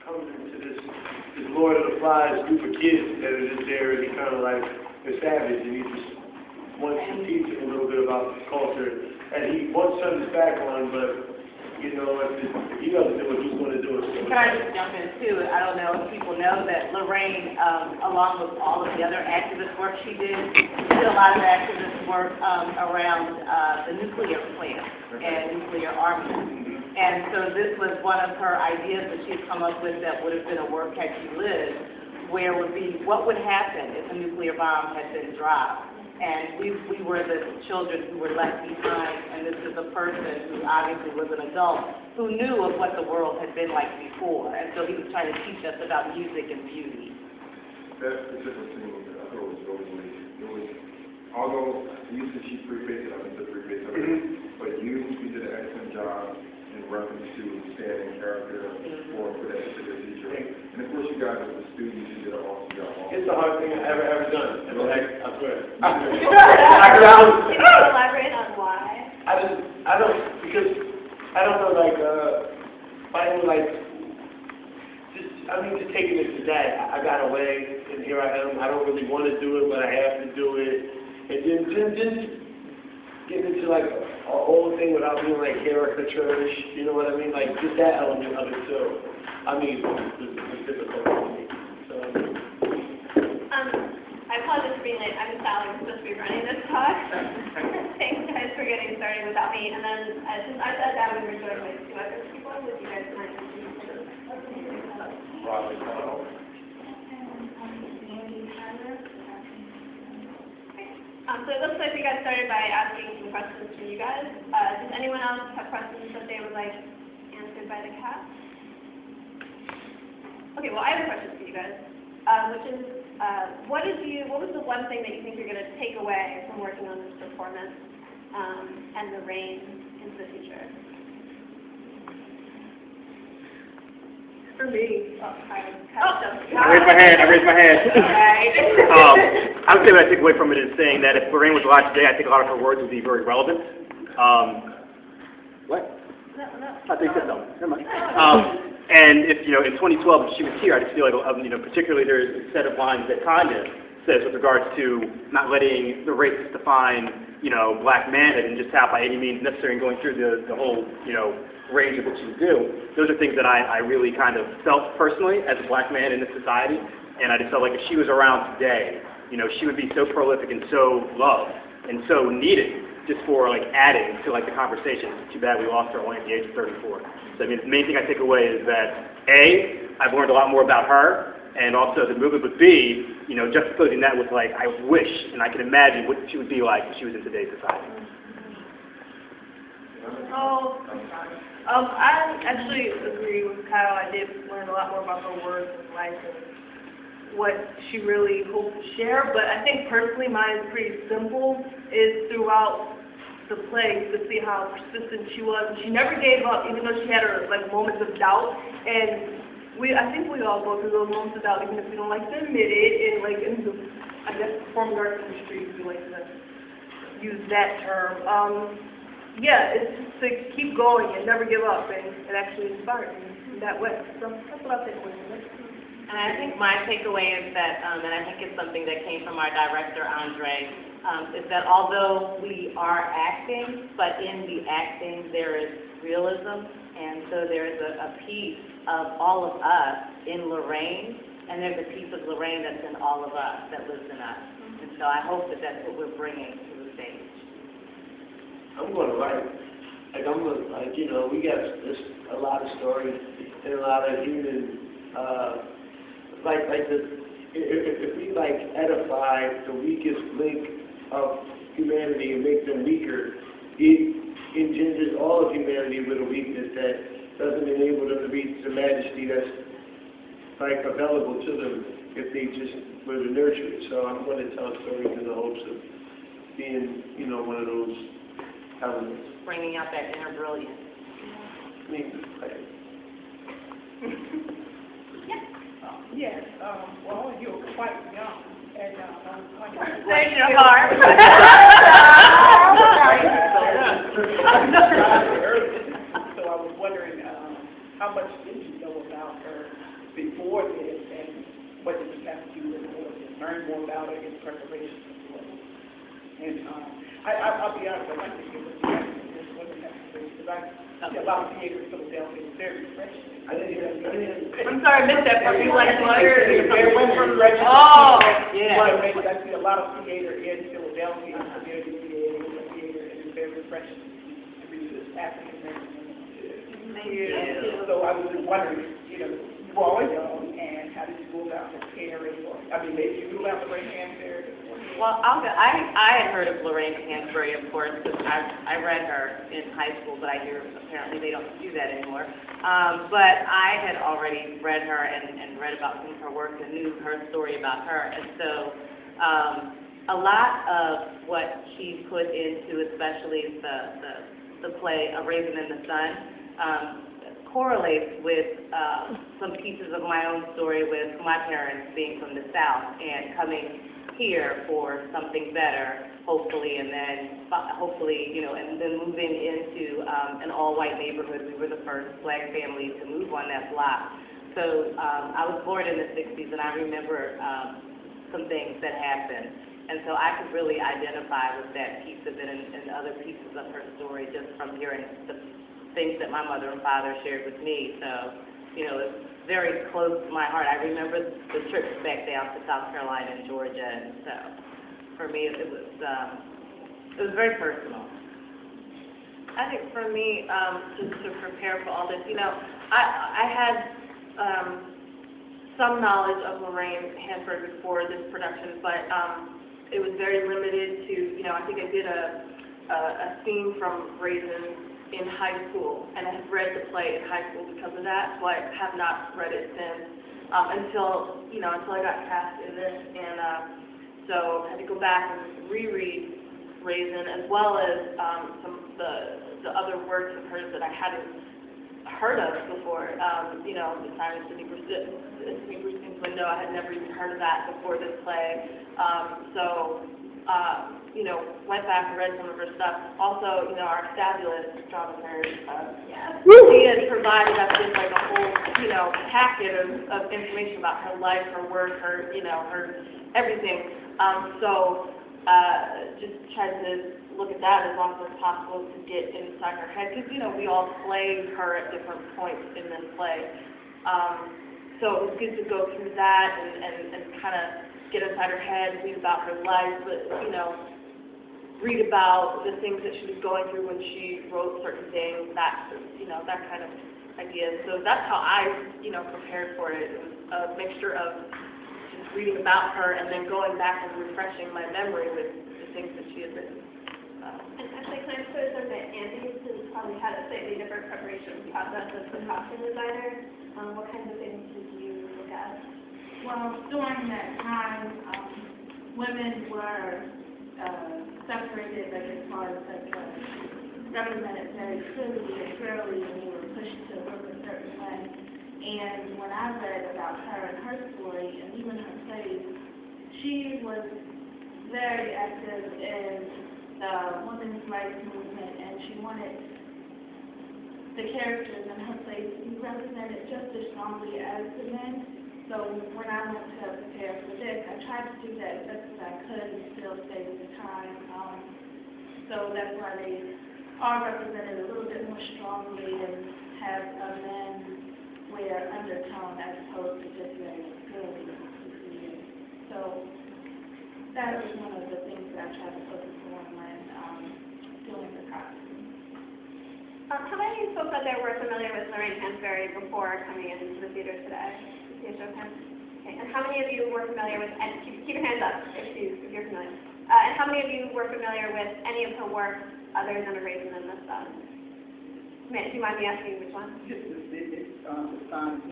comes into this Lord of the Flies group of kids that are just there, and he kind of like a savage, and he just wants to teach them a little bit about the culture. And he wants to turn his back on, but you know, if he doesn't do it, who's going to do it? Can I just jump in too? I don't know if people know that Lorraine, along with all of the other activist work she did a lot of activist work around the nuclear plant and nuclear armament. And so this was one of her ideas that she had come up with that would have been a work had she lived, where would be what would happen if a nuclear bomb had been dropped. And we were the children who were left behind, and this is a person who obviously was an adult who knew of what the world had been like before, and so he was trying to teach us about music and beauty. That specific thing, I thought was really, although you said she preface it, I mean, the preface of it, but you did an excellent job in reference to standing character for that particular teacher. And of course, you guys as a student, you did an awesome job. It's the hardest thing I've ever done. I swear. Can you elaborate on why? I don't know, like, finding, like, just taking it to that. I got away, and here I am. I don't really want to do it, but I have to do it. And then just getting into, like, a whole thing without being, like, caricature-ish, you know what I mean? Like, just that element of it, too. I mean, it's difficult for me. So. I apologize for being late. I'm Sally. I'm supposed to be running this talk. Thanks, guys, for getting started without me. And then, since I sat down, we were joined by two other people. Would you guys mind introducing yourselves? Robert Connell. So it looks like we got started by asking some questions from you guys. Does anyone else have questions that they would like answered by the cast? Okay, well, I have a question for you guys, which is, what was the one thing that you think you're going to take away from working on this performance and the rain into the future? For me, I raised my hand. I would say what I take away from it is saying that if Lorraine was alive today, I think a lot of her words would be very relevant. What? No. I think so. Never mind. And if, in 2012, if she was here, I just feel like, particularly there's a set of lines that Tanya says with regards to not letting the race define, black manhood and just how by any means necessary and going through the whole, range of what you do. Those are things that I really kind of felt personally as a black man in this society. And I just felt like if she was around today, she would be so prolific and so loved and so needed just for adding to the conversation. It's too bad we lost her only at the age of 34. So I mean, the main thing I take away is that A, I've learned a lot more about her, and also the movement, but B, juxtaposing that with I wish and I can imagine what she would be like if she was in today's society. I actually agree with Kyle. I did learn a lot more about her words and life and what she really hoped to share. But I think personally mine is pretty simple, is throughout the play to see how persistent she was. And she never gave up, even though she had her moments of doubt. And I think we all go through those moments of doubt, even if we don't like to admit it. And in the, performing arts industry, we like to use that term. It's just to keep going and never give up and actually inspire in that way. So that's what I'll take away from it. And I think my takeaway is that, and I think it's something that came from our director, Andre, is that although we are acting, but in the acting there is realism, and so there is a piece of all of us in Lorraine, and there's a piece of Lorraine that's in all of us, that lives in us. And so I hope that that's what we're bringing to the stage. I'm going to write. We got a lot of stories and a lot of human, if we edify the weakest link of humanity and make them weaker, it engenders all of humanity with a weakness that doesn't enable them to reach the majesty that's available to them if they just were to nurture it. So I'm going to tell stories in the hopes of being, one of those elements. Bringing out that inner brilliance. Yes, well, you're quite young, and Bless your heart. so I was wondering how much did you know about her before this, and what did we have to do in order to learn more about it in preparation for it. And I'll be honest, I'd like to give it to this one because I see a lot of theater in Philadelphia. It's very refreshing. I'm sorry, I missed that part. You like what? It's very refreshing. Oh, yeah. But I see a lot of theater in Philadelphia, community theater, and it's very refreshing to read this African American. So I was just wondering, you know, you all are young, and how did you go about preparing? Or, I mean, maybe you knew about the Lorraine Hansberry. Well, I had heard of Lorraine Hansberry, of course, because I read her in high school, but I hear apparently they don't do that anymore. But I had already read her and read about some of her work and knew her story about her. And so a lot of what she put into, especially the play A Raisin in the Sun, correlates with some pieces of my own story with my parents being from the South and coming here for something better, hopefully, and then hopefully, you know, and then moving into an all-white neighborhood. We were the first Black family to move on that block. So I was born in the 60s, and I remember some things that happened. And so I could really identify with that piece of it and other pieces of her story just from hearing the things that my mother and father shared with me. So, you know, it's very close to my heart. I remember the trips back down to South Carolina and Georgia, and so for me it was very personal. I think for me, just to prepare for all this, you know, I had some knowledge of Lorraine Hansberry before this production, but it was very limited to, you know, I think I did a scene from Raisin in high school, and I had read the play in high school because of that, so I have not read it since, until I got cast in this, and so I had to go back and reread Raisin, as well as some of the other works of hers that I hadn't heard of before, you know, the Simon Sidney Brewster's Window. I had never even heard of that before this play, you know, went back and read some of her stuff. Also, you know, our fabulous drama nerd, she had provided us with like a whole, you know, packet of information about her life, her work, her, you know, her everything. Just tried to look at that as often as possible to get inside her head, because, you know, we all play her at different points in this play. So it was good to go through that and kind of get inside her head, read about her life, but, you know, read about the things that she was going through when she wrote certain things, that, you know, that kind of idea. So that's how I, you know, prepared for it. It was a mixture of just reading about her and then going back and refreshing my memory with the things that she had written. And actually, can I just put something that Andy has probably had a slightly different preparation process as a costume designer. What kinds of things did you look at? Well, during that time, women were separated, like as far as like represented very clearly and fairly, and they were pushed to look a certain way. And when I read about her and her story, and even her plays, she was very active in the women's rights movement, and she wanted the characters in her plays to be represented just as strongly as the men. So when I went to prepare for this, I tried to do that as best as I could and still stay with the time. So that's why they are represented a little bit more strongly and have a men wear undertone as opposed to just very girly. So that was one of the things that I tried to focus on when doing the costume. How many folks out there were familiar with Lorraine Hansberry before coming into the theater today? Okay, and how many of you were familiar with, and keep your hands up if you're familiar, and how many of you were familiar with any of her work other than A Raisin in the Sun? Do you mind me asking which one? It's the Sun.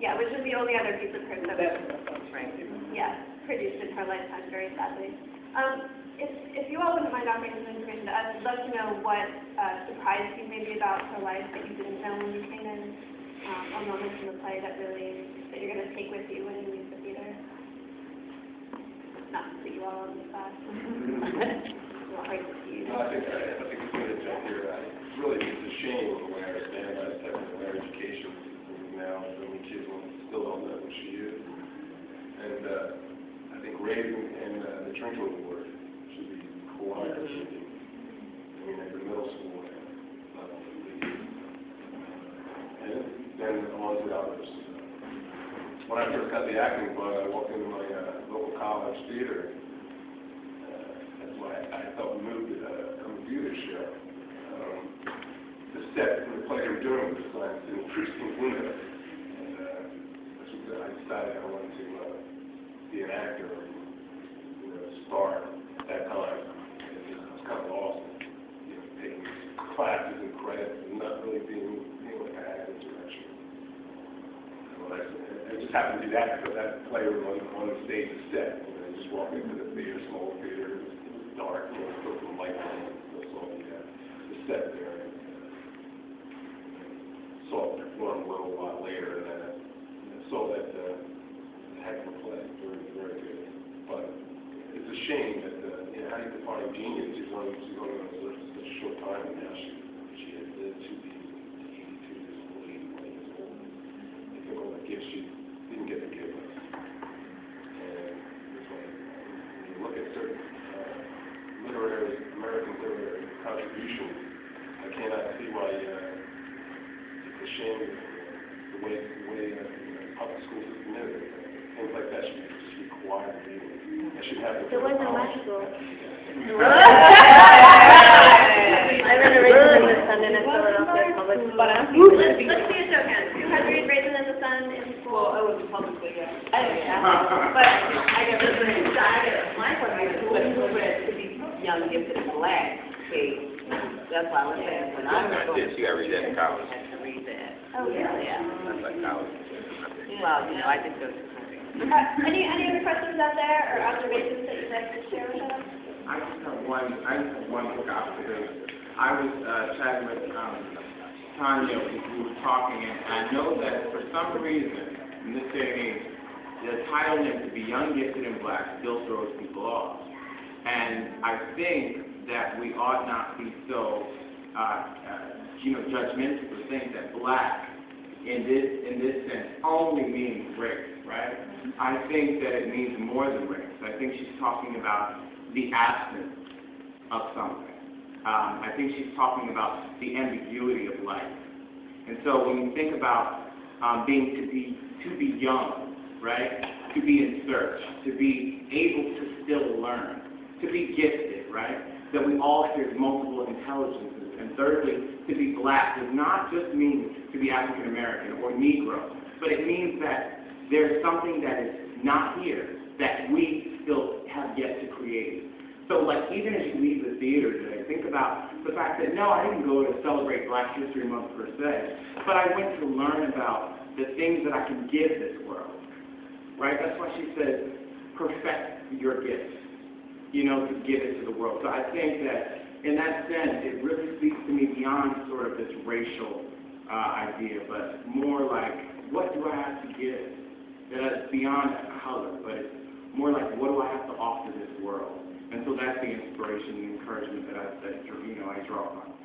Yeah, which is the only other piece of hers that was, Right. yeah, produced in her lifetime, very sadly. If you all wouldn't mind offering some information to us, I'd love to know what surprised you maybe about her life that you didn't know when you came in, or moments in the play that you're going to take with you when you leave the theater. Not to put you all on the spot. Well, I think it's good to jump here. Really, it's a shame where standardized technical education is now bringing kids then on to others. When I first got the acting bug, I walked into my local college theater. That's why I felt moved to come and do this show. The set and the play they were doing was designed to increase the window. And I decided I wanted to be an actor, star at that time. And I was kind of lost, taking classes and credits and not really being able to act in direction. So I just happened to do that because that play was on the stage set. I just walked into the theater, small theater, it was dark, put some light on it, I saw the set there. Saw one a little while later, and then I saw that heck of a play, very, very good. But it's a shame that, how do you define genius? She's only on such a short time, and now she has lived to be 82 years old, 81 years old. I think all the gifts she didn't get to give us. And it's like, when you look at certain American literary contributions, I cannot see why it's a shame the way public school system is. Things like that should be just required reading. That should happen. There wasn't much school. I read a Raisin in the Sun in a Philadelphia public school. Let's see a show of hands. Who has read Raisin in the Sun in school? Well, I was publicly, yeah. I didn't have, but I got this one inside of my country, but who read to be young, gifted, and black, see, that's why I was saying, when I was going. You gotta read that in college. I had to read that. Oh, yeah. Yeah. That's like college. Well, I did go to school. Any other questions out there or observations that you'd like to share with us? I just have one quick observation. I was chatting with Tanya as we were talking, and I know that for some reason, in this day and age, the entitlement to be young, gifted, and black still throws people off. And I think that we ought not be so, judgmental to think that black, in this sense, only means race, right? I think that it means more than race. I think she's talking about the absence of something. I think she's talking about the ambiguity of life. And so when you think about to be young, right? To be in search, to be able to still learn, to be gifted, right? That we all share multiple intelligences. And thirdly, to be black does not just mean to be African American or Negro, but it means that there's something that is not here that we still have yet to create. So, like, even as you leave the theater today, think about the fact that, no, I didn't go to celebrate Black History Month per se, but I went to learn about the things that I can give this world, right? That's why she says, perfect your gifts, to give it to the world. So I think that, in that sense, it really speaks to me beyond sort of this racial idea, but more like, what do I have to give? That is beyond color, but it's more like, what do I have to offer this world? And so that's the inspiration, the encouragement that I draw from.